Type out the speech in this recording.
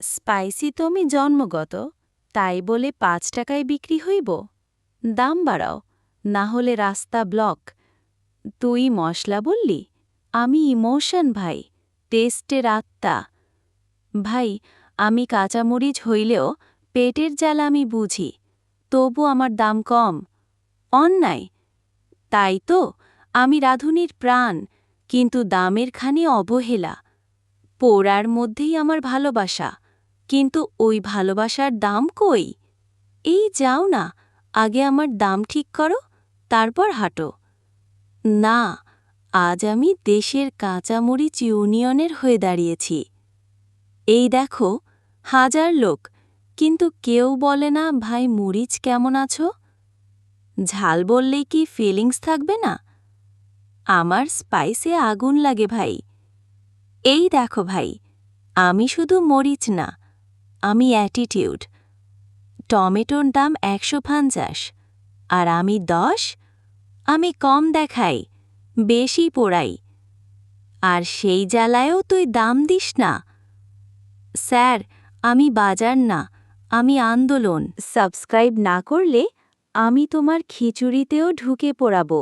Spicy তো আমি জন্মগত, তাই বলে ৫ টাকায় বিক্রি হইব? দাম বাড়াও, না হলে রাস্তা ব্লক। তুই মশলা বললি, আমি ইমোশন ভাই, টেস্টের আত্মা। ভাই, আমি কাঁচামরিচ হইলেও পেটের জ্বালা আমি বুঝি, তবু আমার দাম কম। অন্যায়। তাই তো, আমি রাঁধুনির প্রাণ, কিন্তু দামের খানি অবহেলা। পোড়ার মধ্যেই আমার ভালোবাসা, কিন্তু ওই ভালোবাসার দাম কই? এই যাও না, আগে আমার দাম ঠিক করো, তারপর হাঁটো। না, আজ আমি দেশের কাঁচামরিচ ইউনিয়নের হয়ে দাঁড়িয়েছি। এই দেখো, ১০০০ লোক, কিন্তু কেউ বলে না ভাই মরিচ কেমন আছো? ঝাল বললেই কি ফিলিংস থাকবে না? আমার স্পাইসে আগুন লাগে ভাই। এই দেখো ভাই, আমি শুধু মরিচ না, আমি অ্যাটিটিউড। টমেটোর দাম ১৫০, আর আমি ১০। আমি কম দেখাই, বেশি পোড়াই। আর সেই জ্বালায়ও তুই দাম দিস না। স্যার, আমি বাজার না, আমি আন্দোলন। সাবস্ক্রাইব না করলে আমি তোমার খিচুড়িতেও ঢুকে পোড়াবো।